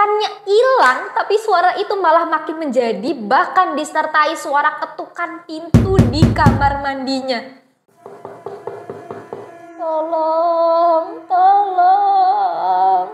bukannya hilang, tapi suara itu malah makin menjadi, bahkan disertai suara ketukan pintu di kamar mandinya. Tolong, tolong.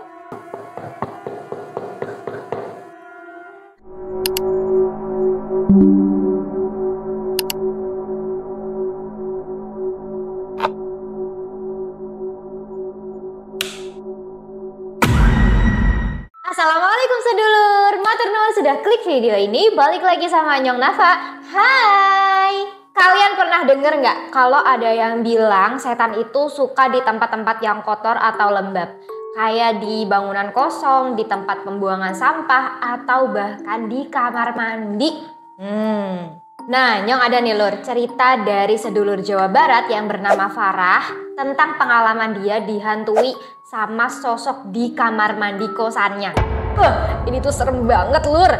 Assalamualaikum sedulur, matur nuwun sudah klik video ini. Balik lagi sama Nyong Nafa. Hai. Kalian pernah denger nggak kalau ada yang bilang setan itu suka di tempat-tempat yang kotor atau lembab? Kayak di bangunan kosong, di tempat pembuangan sampah, atau bahkan di kamar mandi. Nah, Nyong ada nih lur, cerita dari sedulur Jawa Barat yang bernama Farah tentang pengalaman dia dihantui sama sosok di kamar mandi kosannya. Ini tuh serem banget lur.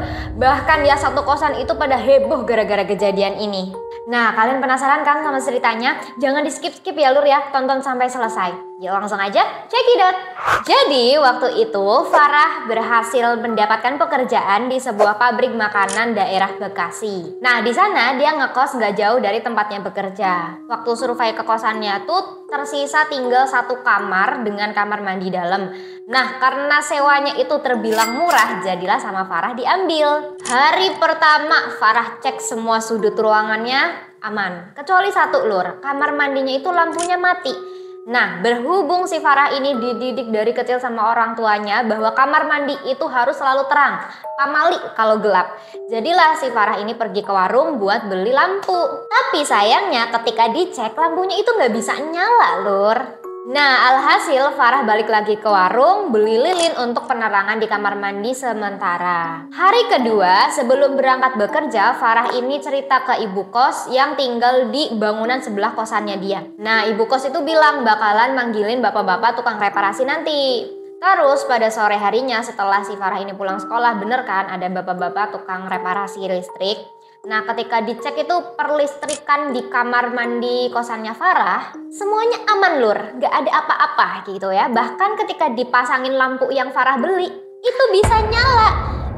Bahkan ya satu kosan itu pada heboh gara-gara kejadian ini. Nah, kalian penasaran kan sama ceritanya? Jangan di skip-skip ya lur ya, tonton sampai selesai. Yuk langsung aja check it out. Jadi waktu itu Farah berhasil mendapatkan pekerjaan di sebuah pabrik makanan daerah Bekasi. Nah di sana dia ngekos nggak jauh dari tempatnya bekerja. Waktu survei ke kosannya tuh tersisa tinggal satu kamar dengan kamar mandi dalam. Nah karena sewanya itu terbilang murah, jadilah sama Farah diambil. Hari pertama Farah cek semua sudut ruangannya aman. Kecuali satu lur, kamar mandinya itu lampunya mati. Nah, berhubung si Farah ini dididik dari kecil sama orang tuanya bahwa kamar mandi itu harus selalu terang, pamali kalau gelap. Jadilah si Farah ini pergi ke warung buat beli lampu. Tapi sayangnya ketika dicek lampunya itu nggak bisa nyala lur. Nah, alhasil Farah balik lagi ke warung beli lilin untuk penerangan di kamar mandi sementara. Hari kedua sebelum berangkat bekerja, Farah ini cerita ke ibu kos yang tinggal di bangunan sebelah kosannya dia. Nah, ibu kos itu bilang bakalan manggilin bapak-bapak tukang reparasi nanti. Terus pada sore harinya setelah si Farah ini pulang sekolah, bener kan ada bapak-bapak tukang reparasi listrik. Nah ketika dicek itu perlistrikan di kamar mandi kosannya Farah, semuanya aman lur, gak ada apa-apa gitu ya. Bahkan ketika dipasangin lampu yang Farah beli, itu bisa nyala.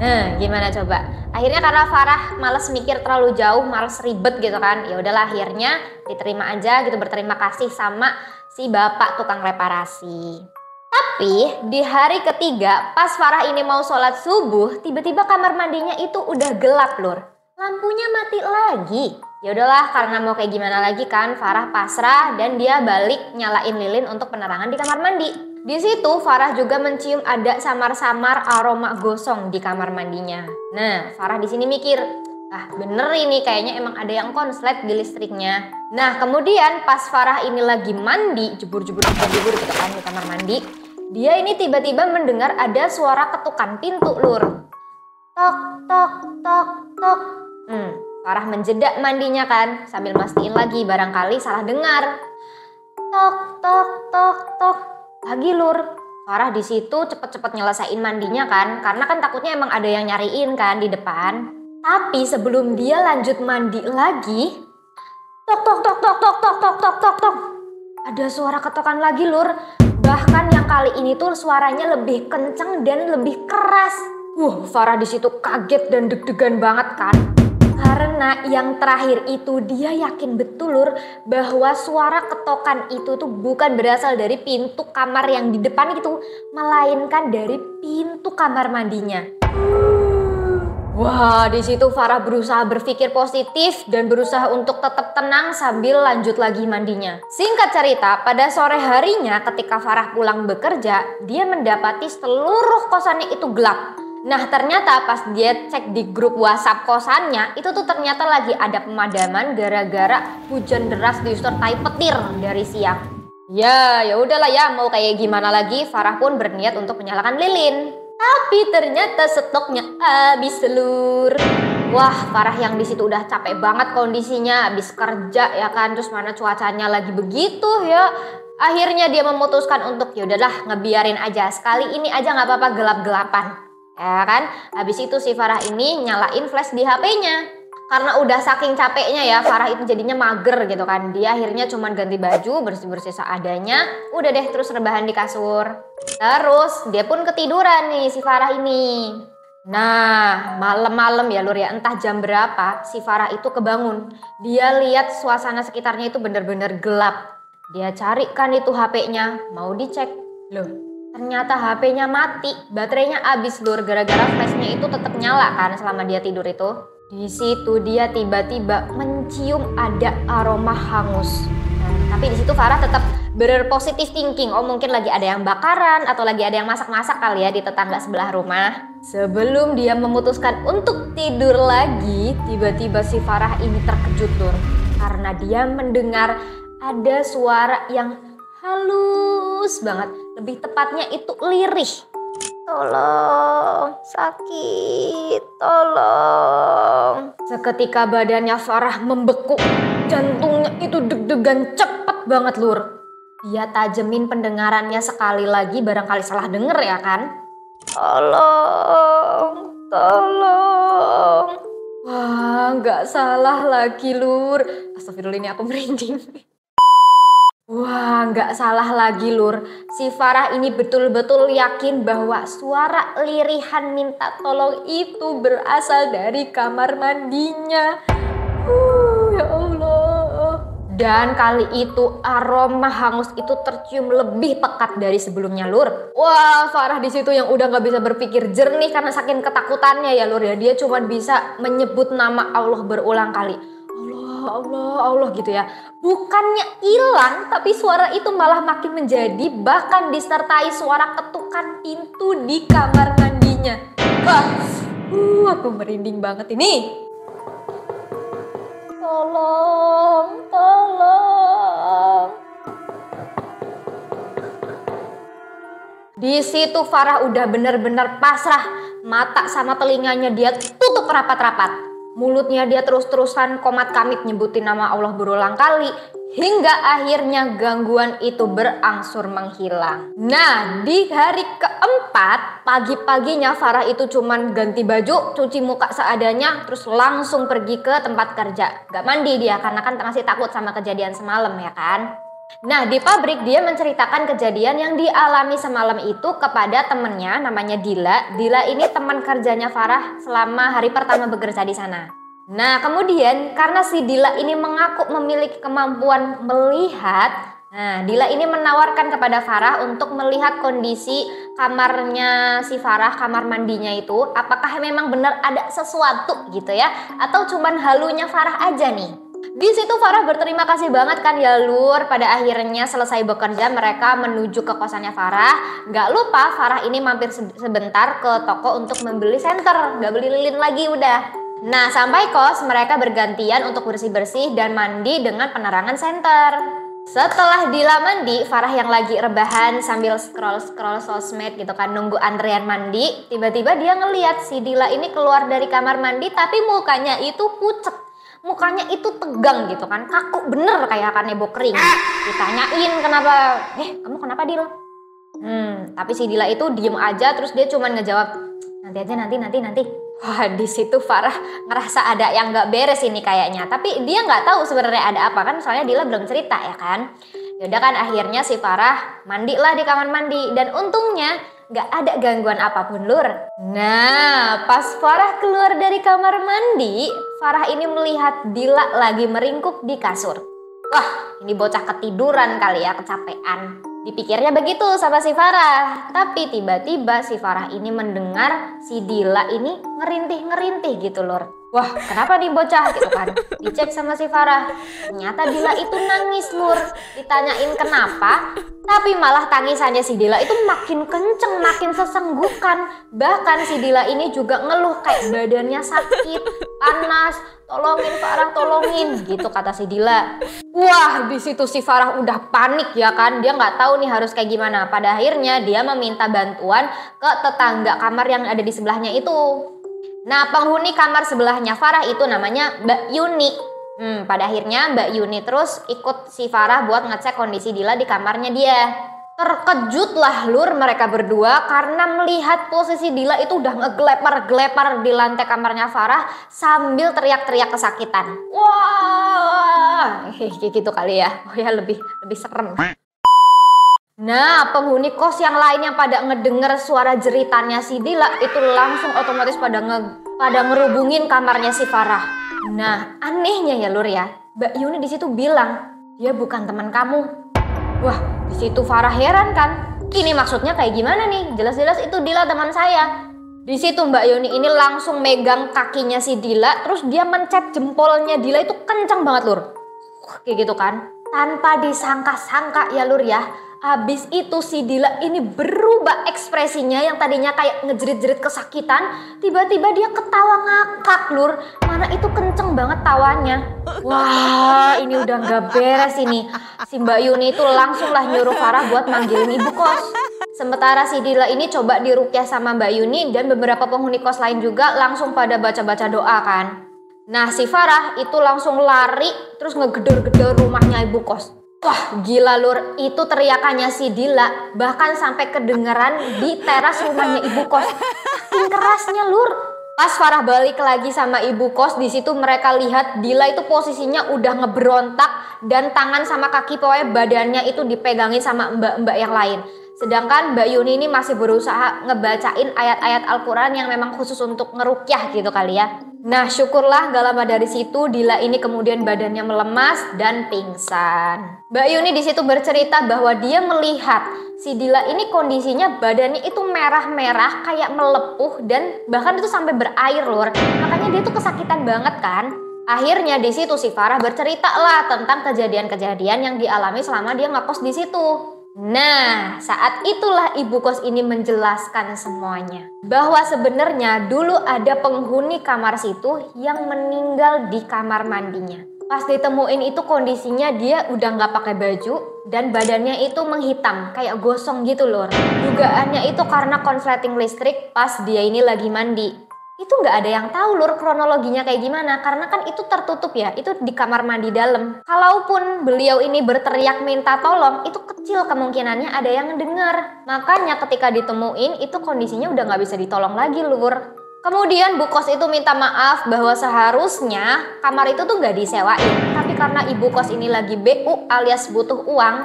Nah gimana coba? Akhirnya karena Farah males mikir terlalu jauh, males ribet gitu kan. Ya udahlah akhirnya diterima aja gitu, berterima kasih sama si bapak tukang reparasi. Tapi di hari ketiga pas Farah ini mau sholat subuh, tiba-tiba kamar mandinya itu udah gelap lur. Lampunya mati lagi. Ya udahlah karena mau kayak gimana lagi kan, Farah pasrah dan dia balik nyalain lilin untuk penerangan di kamar mandi. Di situ Farah juga mencium ada samar-samar aroma gosong di kamar mandinya. Nah, Farah di sini mikir, ah bener ini kayaknya emang ada yang konslet di listriknya. Nah, kemudian pas Farah ini lagi mandi, jebur-jebur gitu kan di kamar mandi, dia ini tiba-tiba mendengar ada suara ketukan pintu lur. Tok tok tok tok. Farah menjeda mandinya kan sambil mastiin lagi barangkali salah dengar. Tok tok tok tok. Lagi lur. Farah di situ cepet-cepet nyelesain mandinya kan karena kan takutnya emang ada yang nyariin kan di depan. Tapi sebelum dia lanjut mandi lagi, tok tok tok tok tok tok tok tok tok tok. Ada suara ketukan lagi lur. Bahkan yang kali ini tuh suaranya lebih kenceng dan lebih keras. Farah di situ kaget dan deg-degan banget kan. Karena yang terakhir itu dia yakin betul lur bahwa suara ketokan itu tuh bukan berasal dari pintu kamar yang di depan itu, melainkan dari pintu kamar mandinya. Wah, di situ Farah berusaha berpikir positif dan berusaha untuk tetap tenang sambil lanjut lagi mandinya. Singkat cerita, pada sore harinya ketika Farah pulang bekerja, dia mendapati seluruh kosannya itu gelap. Nah ternyata pas dia cek di grup WhatsApp kosannya itu tuh ternyata lagi ada pemadaman gara-gara hujan deras disertai petir dari siang. Ya udahlah ya, mau kayak gimana lagi, Farah pun berniat untuk menyalakan lilin. Tapi ternyata stoknya habis lur. Wah Farah yang di situ udah capek banget kondisinya, habis kerja ya kan, terus mana cuacanya lagi begitu ya. Akhirnya dia memutuskan untuk ya udahlah ngebiarin aja, sekali ini aja nggak apa-apa gelap-gelapan. Ya kan, habis itu si Farah ini nyalain flash di HP-nya. Karena udah saking capeknya ya, Farah itu jadinya mager gitu kan. Dia akhirnya cuman ganti baju, bersih-bersih seadanya. Udah deh terus rebahan di kasur. Terus dia pun ketiduran nih si Farah ini. Nah malam-malam ya Lur ya, entah jam berapa si Farah itu kebangun. Dia lihat suasana sekitarnya itu bener-bener gelap. Dia cari kan itu HP-nya, mau dicek. Loh ternyata HP-nya mati, baterainya habis Lur. Gara-gara flashnya itu tetap nyala kan selama dia tidur itu. Di situ dia tiba-tiba mencium ada aroma hangus. Nah, tapi di situ Farah tetap berpositif thinking. Oh mungkin lagi ada yang bakaran atau lagi ada yang masak-masak kali ya di tetangga sebelah rumah. Sebelum dia memutuskan untuk tidur lagi, tiba-tiba si Farah ini terkejut Lur. Karena dia mendengar ada suara yang halus banget. Lebih tepatnya itu lirih. Tolong, sakit, tolong. Seketika badannya Farah membeku, jantungnya itu deg-degan cepet banget Lur. Dia tajemin pendengarannya sekali lagi, barangkali salah denger ya kan. Tolong, tolong. Wah gak salah lagi Lur. Astagfirullah ini aku merinding. Wah gak salah lagi Lur, si Farah ini betul-betul yakin bahwa suara lirihan minta tolong itu berasal dari kamar mandinya. Ya Allah. Dan kali itu aroma hangus itu tercium lebih pekat dari sebelumnya Lur. Wah Farah di situ yang udah gak bisa berpikir jernih karena saking ketakutannya ya Lur ya. Dia cuma bisa menyebut nama Allah berulang kali. Allah gitu ya. Bukannya hilang tapi suara itu malah makin menjadi, bahkan disertai suara ketukan pintu di kamar mandinya. Wah, aku merinding banget ini. Tolong, tolong. Di situ Farah udah benar-benar pasrah. Mata sama telinganya dia tutup rapat-rapat. Mulutnya dia terus-terusan komat kamit nyebutin nama Allah berulang kali. Hingga akhirnya gangguan itu berangsur menghilang. Nah di hari keempat, pagi-paginya Farah itu cuman ganti baju, cuci muka seadanya, terus langsung pergi ke tempat kerja. Gak mandi dia karena kan masih takut sama kejadian semalam ya kan. Nah di pabrik dia menceritakan kejadian yang dialami semalam itu kepada temennya namanya Dila. Dila ini teman kerjanya Farah selama hari pertama bekerja di sana. Nah kemudian karena si Dila ini mengaku memiliki kemampuan melihat, nah Dila ini menawarkan kepada Farah untuk melihat kondisi kamarnya si Farah, kamar mandinya itu, apakah memang benar ada sesuatu gitu ya, atau cuman halunya Farah aja nih. Di situ Farah berterima kasih banget kan ya Lur. Pada akhirnya selesai bekerja mereka menuju ke kosannya Farah. Gak lupa Farah ini mampir sebentar ke toko untuk membeli senter. Gak beli lilin lagi udah. Nah sampai kos mereka bergantian untuk bersih-bersih dan mandi dengan penerangan senter. Setelah Dila mandi, Farah yang lagi rebahan sambil scroll sosmed gitu kan, nunggu antrian mandi. Tiba-tiba dia ngeliat si Dila ini keluar dari kamar mandi tapi mukanya itu pucet. Mukanya itu tegang gitu kan, kaku bener kayak akan nebo kering. Ditanyain kenapa, kamu kenapa Dil? Tapi si Dila itu diem aja, terus dia cuman ngejawab, nanti aja nanti. Wah di situ Farah ngerasa ada yang nggak beres ini kayaknya, tapi dia nggak tahu sebenarnya ada apa kan, soalnya Dila belum cerita ya kan. Yaudah kan akhirnya si Farah mandilah di kamar mandi dan untungnya gak ada gangguan apapun Lur. Nah pas Farah keluar dari kamar mandi, Farah ini melihat Dila lagi meringkuk di kasur. Wah ini bocah ketiduran kali ya, kecapean. Dipikirnya begitu sama si Farah. Tapi tiba-tiba si Farah ini mendengar si Dila ini ngerintih gitu Lur. Wah kenapa nih bocah gitu kan. Dicek sama si Farah. Ternyata Dila itu nangis Lur. Ditanyain kenapa, tapi malah tangisannya si Dila itu makin kenceng, makin sesenggukan. Bahkan si Dila ini juga ngeluh kayak badannya sakit, panas. Tolongin Farah, tolongin gitu kata si Dila. Wah di situ si Farah udah panik ya kan. Dia nggak tahu nih harus kayak gimana. Pada akhirnya dia meminta bantuan ke tetangga kamar yang ada di sebelahnya itu. Nah penghuni kamar sebelahnya Farah itu namanya Mbak Yuni. Pada akhirnya Mbak Yuni terus ikut si Farah buat ngecek kondisi Dila di kamarnya dia. Terkejutlah lur mereka berdua karena melihat posisi Dila itu udah ngegelepar-gelepar di lantai kamarnya Farah sambil teriak-teriak kesakitan. Wah, gitu kali ya. Oh ya, lebih serem. Nah, penghuni kos yang lain yang pada ngedenger suara jeritannya si Dila itu langsung otomatis pada ngerubungin kamarnya si Farah. Nah, anehnya ya lur ya, Mbak Yuni di situ bilang, dia bukan teman kamu. Wah, di situ Farah heran kan. Ini maksudnya kayak gimana nih? Jelas-jelas itu Dila teman saya. Di situ Mbak Yuni ini langsung megang kakinya si Dila, terus dia mencet jempolnya Dila itu kencang banget lur. Kayak gitu kan. Tanpa disangka-sangka ya lur ya. Habis itu si Dila ini berubah ekspresinya yang tadinya kayak ngejerit-jerit kesakitan. Tiba-tiba dia ketawa ngakak lur. Mana itu kenceng banget tawanya. Wah, ini udah gak beres ini. Si Mbak Yuni itu langsung lah nyuruh Farah buat manggilin ibu kos. Sementara si Dila ini coba dirukyah sama Mbak Yuni dan beberapa penghuni kos lain juga langsung pada baca-baca doa kan. Nah si Farah itu langsung lari terus ngegedor-gedor rumahnya ibu kos. Wah gila lur, itu teriakannya si Dila bahkan sampai kedengeran di teras rumahnya ibu kos. Saking kerasnya lur. Pas Farah balik lagi sama ibu kos, di situ mereka lihat Dila itu posisinya udah ngeberontak dan tangan sama kaki pokoknya badannya itu dipegangin sama mbak-mbak yang lain. Sedangkan Mbak Yuni ini masih berusaha ngebacain ayat-ayat Al-Quran yang memang khusus untuk ngerukyah gitu kali ya. Nah syukurlah gak lama dari situ Dila ini kemudian badannya melemas dan pingsan. Mbak Yuni di situ bercerita bahwa dia melihat si Dila ini kondisinya badannya itu merah-merah kayak melepuh dan bahkan itu sampai berair lur. Makanya dia tuh kesakitan banget kan. Akhirnya di situ si Farah bercerita lah tentang kejadian-kejadian yang dialami selama dia ngekos di situ. Nah, saat itulah ibu kos ini menjelaskan semuanya. Bahwa sebenarnya dulu ada penghuni kamar situ yang meninggal di kamar mandinya. Pas ditemuin itu kondisinya dia udah nggak pakai baju dan badannya itu menghitam, kayak gosong gitu loh. Dugaannya itu karena konsleting listrik pas dia ini lagi mandi. Itu nggak ada yang tahu lur kronologinya kayak gimana karena kan itu tertutup ya, itu di kamar mandi dalam. Kalaupun beliau ini berteriak minta tolong, itu kecil kemungkinannya ada yang dengar. Makanya ketika ditemuin itu kondisinya udah nggak bisa ditolong lagi lur. Kemudian bu kos itu minta maaf bahwa seharusnya kamar itu tuh nggak disewain, tapi karena ibu kos ini lagi BU alias butuh uang,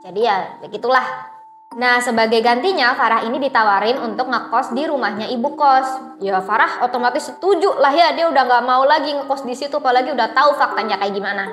jadi ya begitulah. Nah sebagai gantinya Farah ini ditawarin untuk ngekos di rumahnya ibu kos. Ya Farah otomatis setuju lah ya, dia udah gak mau lagi ngekos di situ apalagi udah tahu faktanya kayak gimana.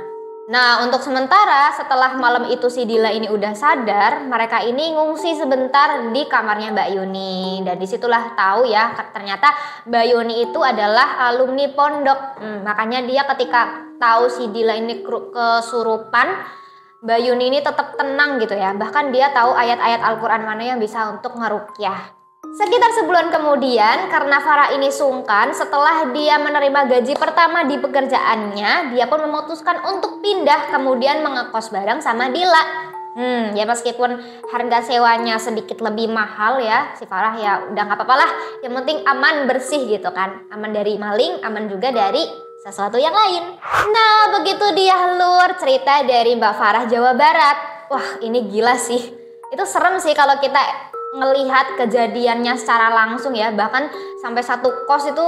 Nah untuk sementara setelah malam itu si Dila ini udah sadar, mereka ini ngungsi sebentar di kamarnya Mbak Yuni. Dan disitulah tahu ya ternyata Mbak Yuni itu adalah alumni pondok. Makanya dia ketika tahu si Dila ini kesurupan, Mbak Yuni ini tetap tenang gitu ya. Bahkan dia tahu ayat-ayat Al-Quran mana yang bisa untuk ngerukyah. Sekitar sebulan kemudian karena Farah ini sungkan setelah dia menerima gaji pertama di pekerjaannya, dia pun memutuskan untuk pindah kemudian mengekos bareng sama Dila. Ya meskipun harga sewanya sedikit lebih mahal ya, si Farah ya udah gak apa-apa lah. Yang penting aman bersih gitu kan. Aman dari maling, aman juga dari sesuatu yang lain. Nah begitu dia lur cerita dari Mbak Farah Jawa Barat. Wah ini gila sih. Itu serem sih kalau kita ngelihat kejadiannya secara langsung ya. Bahkan sampai satu kos itu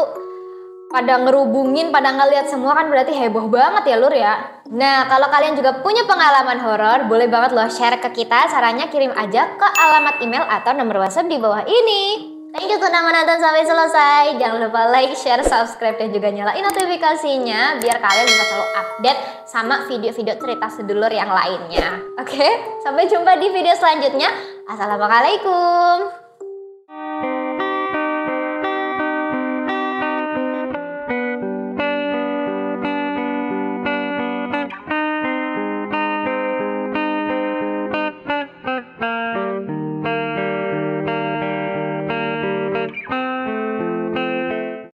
pada ngerubungin, pada ngelihat semua kan berarti heboh banget ya lur ya. Nah kalau kalian juga punya pengalaman horor, boleh banget loh share ke kita. Caranya kirim aja ke alamat email atau nomor WhatsApp di bawah ini. Thank you sudah menonton sampai selesai. Jangan lupa like, share, subscribe, dan juga nyalain notifikasinya biar kalian bisa selalu update sama video-video cerita sedulur yang lainnya. Oke, sampai jumpa di video selanjutnya. Assalamualaikum.